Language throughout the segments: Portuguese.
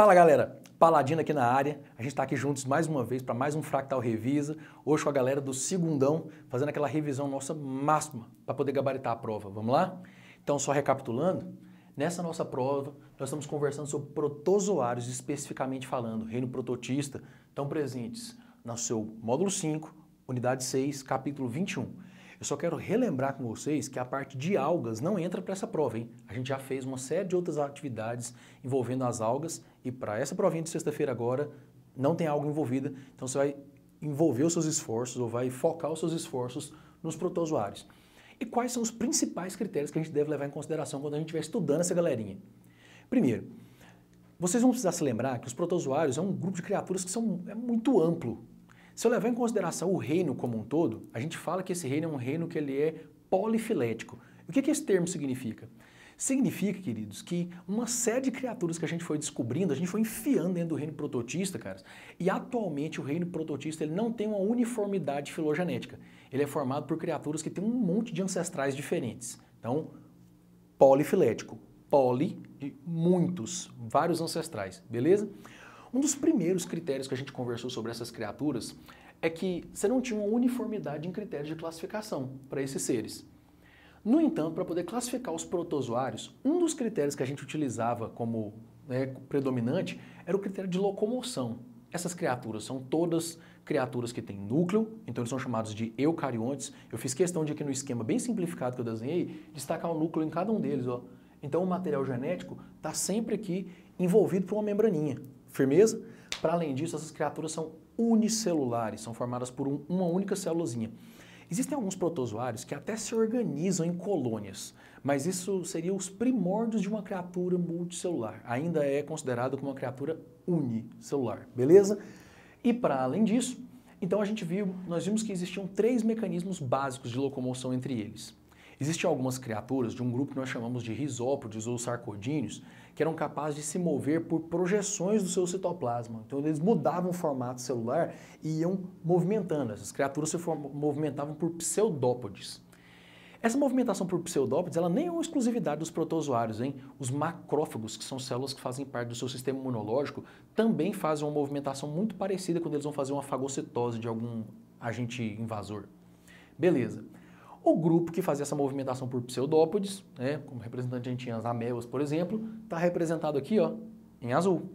Fala galera, Paladino aqui na área, a gente está aqui juntos mais uma vez para mais um Fractal Revisa, hoje com a galera do segundão, fazendo aquela revisão nossa máxima para poder gabaritar a prova, vamos lá? Então só recapitulando, nessa nossa prova nós estamos conversando sobre protozoários, especificamente falando, reino prototista, estão presentes no seu módulo 5, unidade 6, capítulo 21. Eu só quero relembrar com vocês que a parte de algas não entra para essa prova, hein? A gente já fez uma série de outras atividades envolvendo as algas e para essa provinha de sexta-feira agora não tem alga envolvida, então você vai envolver os seus esforços ou vai focar os seus esforços nos protozoários. E quais são os principais critérios que a gente deve levar em consideração quando a gente estiver estudando essa galerinha? Primeiro, vocês vão precisar se lembrar que os protozoários é um grupo de criaturas que é muito amplo. Se eu levar em consideração o reino como um todo, a gente fala que esse reino é um reino que ele é polifilético. O que esse termo significa? Significa, queridos, que uma série de criaturas que a gente foi descobrindo, a gente foi enfiando dentro do reino prototista, caras, e atualmente o reino prototista ele não tem uma uniformidade filogenética. Ele é formado por criaturas que têm um monte de ancestrais diferentes. Então, polifilético. Poli, de muitos, vários ancestrais, beleza? Um dos primeiros critérios que a gente conversou sobre essas criaturas é que você não tinha uma uniformidade em critérios de classificação para esses seres. No entanto, para poder classificar os protozoários, um dos critérios que a gente utilizava como predominante era o critério de locomoção. Essas criaturas são todas criaturas que têm núcleo, então eles são chamados de eucariontes. Eu fiz questão de aqui no esquema bem simplificado que eu desenhei, destacar o núcleo em cada um deles. Ó. Então o material genético está sempre aqui envolvido por uma membraninha. Firmeza? Para além disso, essas criaturas são unicelulares, são formadas por uma única célulazinha. Existem alguns protozoários que até se organizam em colônias, mas isso seria os primórdios de uma criatura multicelular. Ainda é considerado como uma criatura unicelular, beleza? E para além disso, então nós vimos que existiam 3 mecanismos básicos de locomoção entre eles. Existiam algumas criaturas de um grupo que nós chamamos de risópodes ou sarcodíneos, que eram capazes de se mover por projeções do seu citoplasma. Então eles mudavam o formato celular e iam movimentando. Essas criaturas se movimentavam por pseudópodes. Essa movimentação por pseudópodes ela nem é uma exclusividade dos protozoários, hein? Os macrófagos, que são células que fazem parte do seu sistema imunológico, também fazem uma movimentação muito parecida quando eles vão fazer uma fagocitose de algum agente invasor. Beleza. O grupo que fazia essa movimentação por pseudópodes, como representante a gente tinha as amebas, por exemplo, está representado aqui ó, em azul.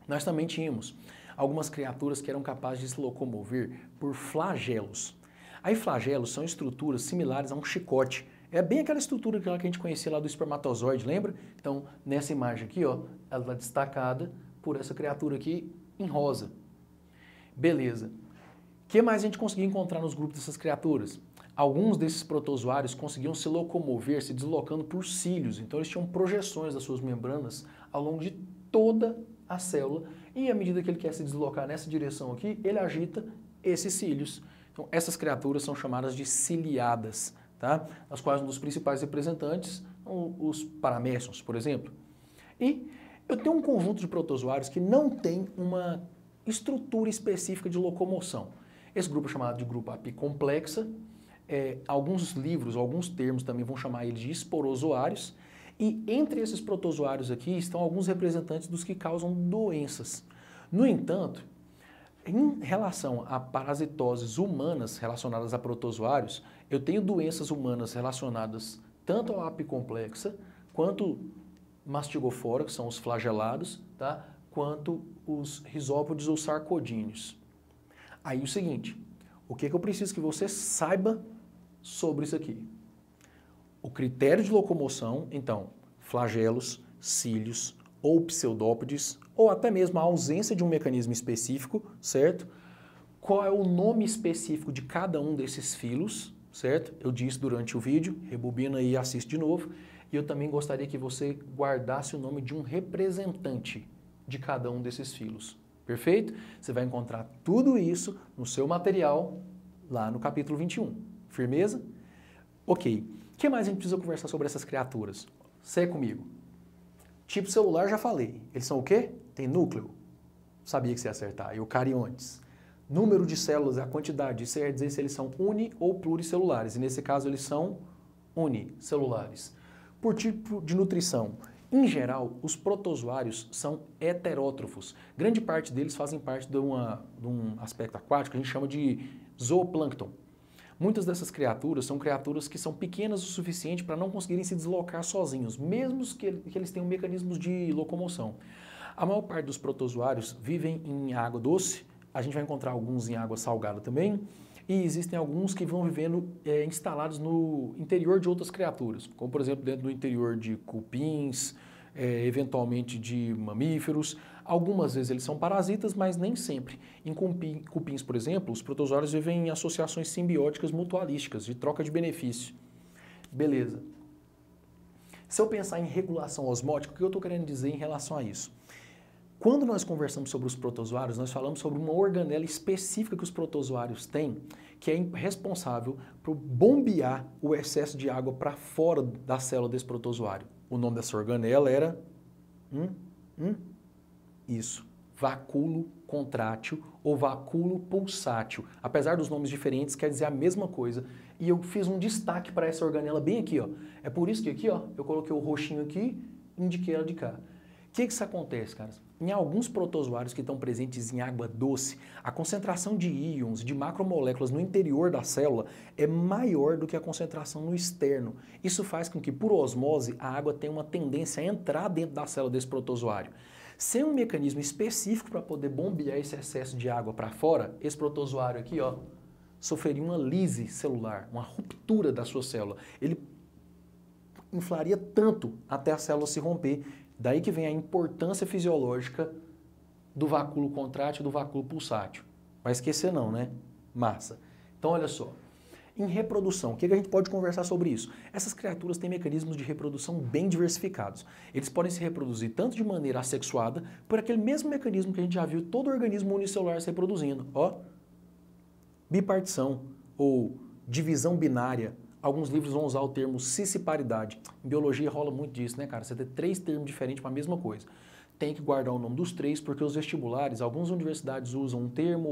Nós também tínhamos algumas criaturas que eram capazes de se locomover por flagelos. Aí flagelos são estruturas similares a um chicote. É bem aquela estrutura que a gente conhecia lá do espermatozoide, lembra? Então, nessa imagem aqui, ó, ela está destacada por essa criatura aqui em rosa. Beleza. O que mais a gente conseguia encontrar nos grupos dessas criaturas? Alguns desses protozoários conseguiam se locomover, se deslocando por cílios, então eles tinham projeções das suas membranas ao longo de toda a célula e à medida que ele quer se deslocar nessa direção aqui, ele agita esses cílios. Então essas criaturas são chamadas de ciliadas, tá? As quais um dos principais representantes são os paramécions, por exemplo. E eu tenho um conjunto de protozoários que não tem uma estrutura específica de locomoção. Esse grupo é chamado de grupo apicomplexa. Alguns livros, alguns termos também vão chamar eles de esporozoários, e entre esses protozoários aqui estão alguns representantes dos que causam doenças. No entanto, em relação a parasitoses humanas relacionadas a protozoários, eu tenho doenças humanas relacionadas tanto ao apicomplexa, quanto mastigofora, que são os flagelados, tá? Quanto os risópodes ou sarcodíneos. Aí o seguinte, o que eu preciso que você saiba sobre isso aqui? O critério de locomoção, então, flagelos, cílios ou pseudópodes, ou até mesmo a ausência de um mecanismo específico, certo? Qual é o nome específico de cada um desses filos, certo? Eu disse durante o vídeo, rebobina e assiste de novo. E eu também gostaria que você guardasse o nome de um representante de cada um desses filos. Perfeito? Você vai encontrar tudo isso no seu material lá no capítulo 21. Firmeza? Ok. O que mais a gente precisa conversar sobre essas criaturas? Segue comigo. Tipo celular já falei. Eles são o quê? Tem núcleo. Sabia que você ia acertar. Eucariontes. Número de células é a quantidade. Isso quer dizer se eles são uni- ou pluricelulares. E nesse caso eles são unicelulares. Por tipo de nutrição. Em geral, os protozoários são heterótrofos. Grande parte deles fazem parte de um aspecto aquático que a gente chama de zooplâncton. Muitas dessas criaturas são criaturas que são pequenas o suficiente para não conseguirem se deslocar sozinhos, mesmo que eles tenham mecanismos de locomoção. A maior parte dos protozoários vivem em água doce, a gente vai encontrar alguns em água salgada também, e existem alguns que vão vivendo instalados no interior de outras criaturas, como por exemplo dentro do interior de cupins, eventualmente de mamíferos. Algumas vezes eles são parasitas, mas nem sempre. Em cupins, por exemplo, os protozoários vivem em associações simbióticas mutualísticas, de troca de benefício. Beleza. Se eu pensar em regulação osmótica, o que eu estou querendo dizer em relação a isso? Quando nós conversamos sobre os protozoários, nós falamos sobre uma organela específica que os protozoários têm, que é responsável por bombear o excesso de água para fora da célula desse protozoário. O nome dessa organela era isso, vacúolo contrátil ou vacúolo pulsátil. Apesar dos nomes diferentes, quer dizer a mesma coisa. E eu fiz um destaque para essa organela bem aqui, ó. É por isso que aqui, ó, eu coloquei o roxinho aqui e indiquei ela de cá. O que isso acontece, caras? Em alguns protozoários que estão presentes em água doce, a concentração de íons, de macromoléculas no interior da célula é maior do que a concentração no externo. Isso faz com que, por osmose, a água tenha uma tendência a entrar dentro da célula desse protozoário. Sem um mecanismo específico para poder bombear esse excesso de água para fora, esse protozoário aqui, ó, sofreria uma lise celular, uma ruptura da sua célula. Ele inflaria tanto até a célula se romper. Daí que vem a importância fisiológica do vacúolo contrátil e do vacúolo pulsátil. Vai esquecer não, né? Massa. Então, olha só. Em reprodução, o que a gente pode conversar sobre isso? Essas criaturas têm mecanismos de reprodução bem diversificados. Eles podem se reproduzir tanto de maneira assexuada, por aquele mesmo mecanismo que a gente já viu todo organismo unicelular se reproduzindo. Ó, bipartição ou divisão binária. Alguns livros vão usar o termo cisciparidade. Em biologia rola muito disso, né, cara? Você tem 3 termos diferentes para a mesma coisa. Tem que guardar o nome dos 3, porque os vestibulares, algumas universidades usam um termo,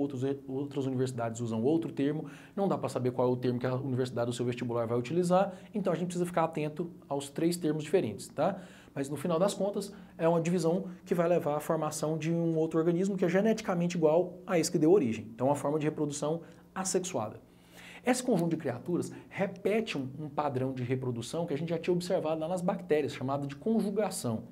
outras universidades usam outro termo. Não dá para saber qual é o termo que a universidade do seu vestibular vai utilizar, então a gente precisa ficar atento aos 3 termos diferentes, tá? Mas no final das contas, é uma divisão que vai levar à formação de um outro organismo que é geneticamente igual a esse que deu origem. Então, é uma forma de reprodução assexuada. Esse conjunto de criaturas repete um padrão de reprodução que a gente já tinha observado lá nas bactérias, chamado de conjugação.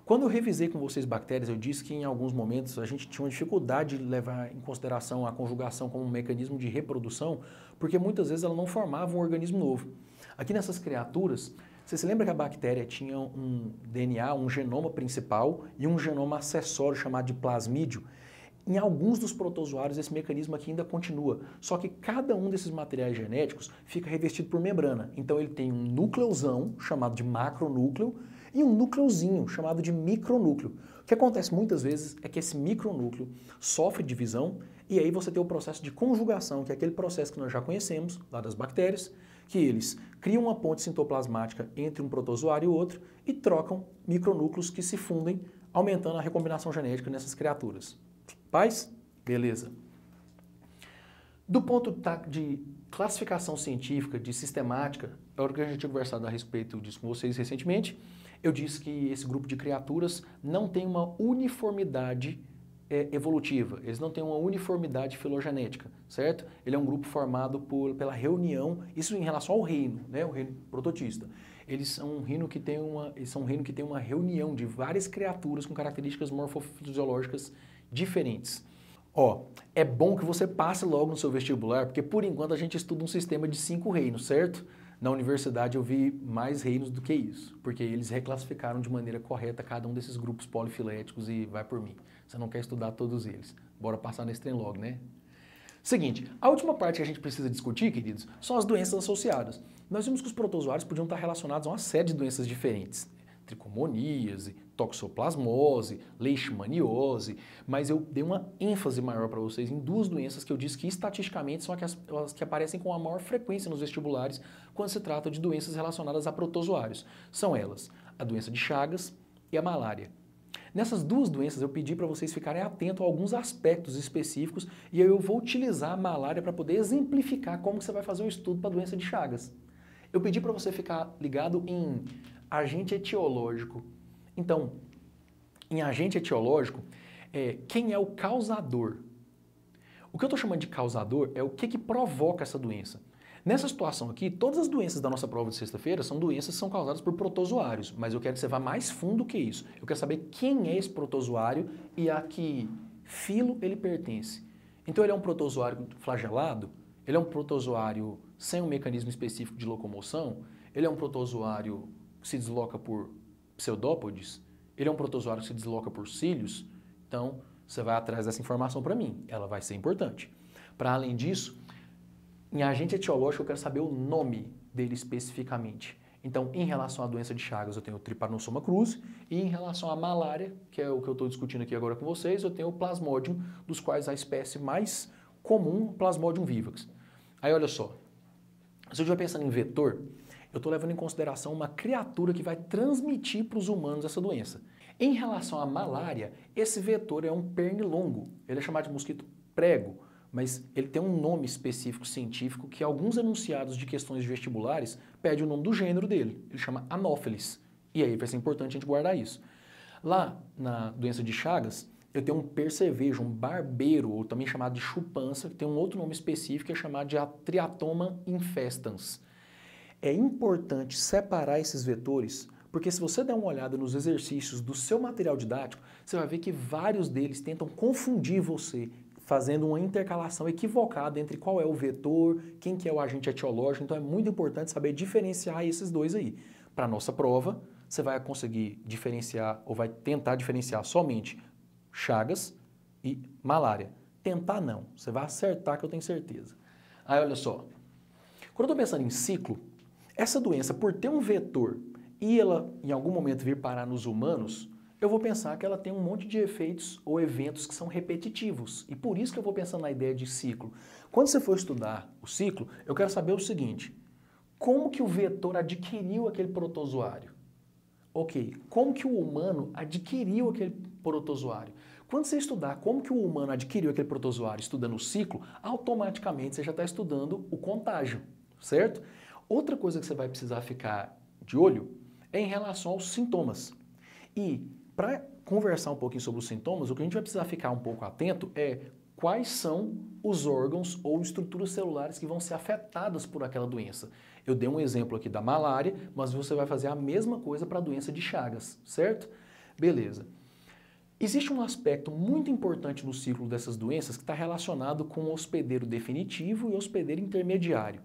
Quando eu revisei com vocês bactérias, eu disse que em alguns momentos a gente tinha uma dificuldade de levar em consideração a conjugação como um mecanismo de reprodução, porque muitas vezes ela não formava um organismo novo. Aqui nessas criaturas, você se lembra que a bactéria tinha um DNA, um genoma principal e um genoma acessório chamado de plasmídio? Em alguns dos protozoários esse mecanismo aqui ainda continua, só que cada um desses materiais genéticos fica revestido por membrana. Então ele tem um núcleozão, chamado de macronúcleo, e um núcleozinho, chamado de micronúcleo. O que acontece muitas vezes é que esse micronúcleo sofre divisão e aí você tem o processo de conjugação, que é aquele processo que nós já conhecemos, lá das bactérias, que eles criam uma ponte citoplasmática entre um protozoário e outro e trocam micronúcleos que se fundem, aumentando a recombinação genética nessas criaturas. Paz? Beleza. Do ponto de classificação científica, de sistemática, a hora que a gente tinha conversado a respeito disso com vocês recentemente, eu disse que esse grupo de criaturas não tem uma uniformidade evolutiva, eles não têm uma uniformidade filogenética, certo? Ele é um grupo formado pela reunião, isso em relação ao reino, né, o reino prototista. Eles são um reino que tem uma reunião de várias criaturas com características morfofisiológicas diferentes. Ó, é bom que você passe logo no seu vestibular, porque por enquanto a gente estuda um sistema de 5 reinos, certo? Na universidade eu vi mais reinos do que isso, porque eles reclassificaram de maneira correta cada um desses grupos polifiléticos e vai por mim. Você não quer estudar todos eles. Bora passar nesse trem logo, né? Seguinte, a última parte que a gente precisa discutir, queridos, são as doenças associadas. Nós vimos que os protozoários podiam estar relacionados a uma série de doenças diferentes. Tricomoníase, toxoplasmose, leishmaniose, mas eu dei uma ênfase maior para vocês em 2 doenças que eu disse que estatisticamente são as que aparecem com a maior frequência nos vestibulares quando se trata de doenças relacionadas a protozoários. São elas a doença de Chagas e a malária. Nessas 2 doenças eu pedi para vocês ficarem atentos a alguns aspectos específicos e aí eu vou utilizar a malária para poder exemplificar como que você vai fazer o estudo para a doença de Chagas. Eu pedi para você ficar ligado em agente etiológico, Então, em agente etiológico, quem é o causador? O que eu estou chamando de causador é o que provoca essa doença. Nessa situação aqui, todas as doenças da nossa prova de sexta-feira são doenças que são causadas por protozoários, mas eu quero que você vá mais fundo que isso. Eu quero saber quem é esse protozoário e a que filo ele pertence. Então ele é um protozoário flagelado? Ele é um protozoário sem um mecanismo específico de locomoção? Ele é um protozoário que se desloca por pseudópodes? Ele é um protozoário que se desloca por cílios? Então, você vai atrás dessa informação para mim. Ela vai ser importante. Para além disso, em agente etiológico eu quero saber o nome dele especificamente. Então, em relação à doença de Chagas, eu tenho o Trypanosoma cruzi, e em relação à malária, que é o que eu estou discutindo aqui agora com vocês, eu tenho o Plasmodium, dos quais a espécie mais comum, Plasmodium vivax. Aí, olha só, se eu estiver pensando em vetor, eu estou levando em consideração uma criatura que vai transmitir para os humanos essa doença. Em relação à malária, esse vetor é um pernilongo, ele é chamado de mosquito prego, mas ele tem um nome específico científico que alguns enunciados de questões vestibulares pedem o nome do gênero dele. Ele chama Anopheles. E aí vai ser importante a gente guardar isso. Lá na doença de Chagas, eu tenho um percevejo, um barbeiro, ou também chamado de chupança, que tem um outro nome específico que é chamado de Triatoma infestans. É importante separar esses vetores, porque se você der uma olhada nos exercícios do seu material didático, você vai ver que vários deles tentam confundir você, fazendo uma intercalação equivocada entre qual é o vetor, quem que é o agente etiológico. Então é muito importante saber diferenciar esses dois aí. Para a nossa prova, você vai conseguir diferenciar, ou vai tentar diferenciar somente Chagas e malária. Tentar não, você vai acertar que eu tenho certeza. Aí olha só, quando eu estou pensando em ciclo, essa doença, por ter um vetor e ela em algum momento vir parar nos humanos, eu vou pensar que ela tem um monte de efeitos ou eventos que são repetitivos. E por isso que eu vou pensar na ideia de ciclo. Quando você for estudar o ciclo, eu quero saber o seguinte: como que o vetor adquiriu aquele protozoário? Ok, como que o humano adquiriu aquele protozoário? Quando você estudar como que o humano adquiriu aquele protozoário estudando o ciclo, automaticamente você já está estudando o contágio, certo? Outra coisa que você vai precisar ficar de olho é em relação aos sintomas. E para conversar um pouquinho sobre os sintomas, o que a gente vai precisar ficar um pouco atento é quais são os órgãos ou estruturas celulares que vão ser afetadas por aquela doença. Eu dei um exemplo aqui da malária, mas você vai fazer a mesma coisa para a doença de Chagas, certo? Beleza. Existe um aspecto muito importante no ciclo dessas doenças que está relacionado com o hospedeiro definitivo e o hospedeiro intermediário.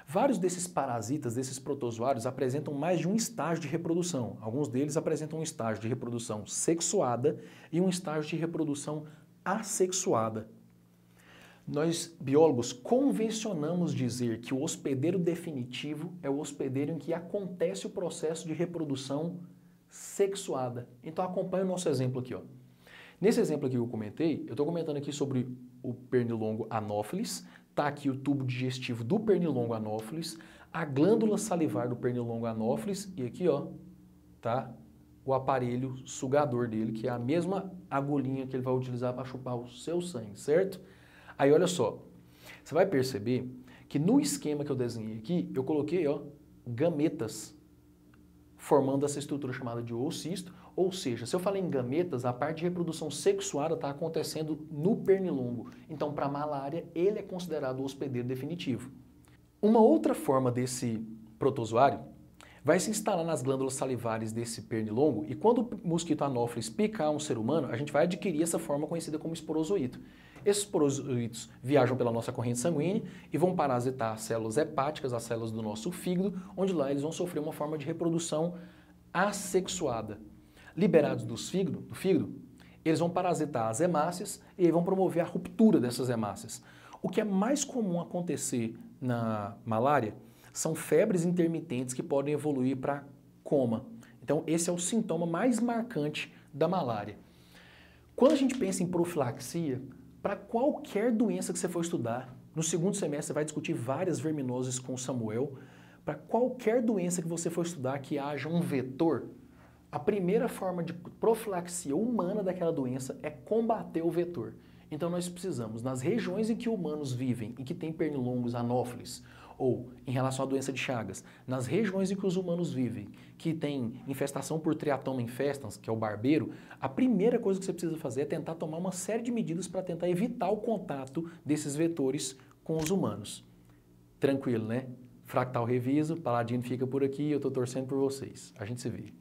Vários desses parasitas, desses protozoários, apresentam mais de um estágio de reprodução. Alguns deles apresentam um estágio de reprodução sexuada e um estágio de reprodução assexuada. Nós, biólogos, convencionamos dizer que o hospedeiro definitivo é o hospedeiro em que acontece o processo de reprodução sexuada. Então acompanhe o nosso exemplo aqui, ó. Nesse exemplo aqui que eu comentei, eu estou comentando aqui sobre o pernilongo Anopheles. Está aqui o tubo digestivo do pernilongo Anopheles, a glândula salivar do pernilongo Anopheles e aqui, ó, tá o aparelho sugador dele, que é a mesma agulhinha que ele vai utilizar para chupar o seu sangue, certo? Aí olha só, você vai perceber que no esquema que eu desenhei aqui, eu coloquei, ó, gametas formando essa estrutura chamada de oocisto, ou seja, se eu falei em gametas, a parte de reprodução sexuada está acontecendo no pernilongo. Então, para a malária, ele é considerado o hospedeiro definitivo. Uma outra forma desse protozoário vai se instalar nas glândulas salivares desse pernilongo e quando o mosquito Anopheles picar um ser humano, a gente vai adquirir essa forma conhecida como esporozoito. Esses esporozoitos viajam pela nossa corrente sanguínea e vão parasitar as células hepáticas, as células do nosso fígado, onde lá eles vão sofrer uma forma de reprodução assexuada. Liberados do fígado, eles vão parasitar as hemácias e vão promover a ruptura dessas hemácias. O que é mais comum acontecer na malária são febres intermitentes que podem evoluir para coma. Então esse é o sintoma mais marcante da malária. Quando a gente pensa em profilaxia, para qualquer doença que você for estudar, no segundo semestre você vai discutir várias verminoses com o Samuel, para qualquer doença que você for estudar que haja um vetor, a primeira forma de profilaxia humana daquela doença é combater o vetor. Então nós precisamos, nas regiões em que humanos vivem e que tem pernilongos Anopheles, Ou, em relação à doença de Chagas, nas regiões em que os humanos vivem, que tem infestação por Triatoma infestans, que é o barbeiro, a primeira coisa que você precisa fazer é tentar tomar uma série de medidas para tentar evitar o contato desses vetores com os humanos. Tranquilo, né? Fractal Reviso, Paladino fica por aqui e eu estou torcendo por vocês. A gente se vê.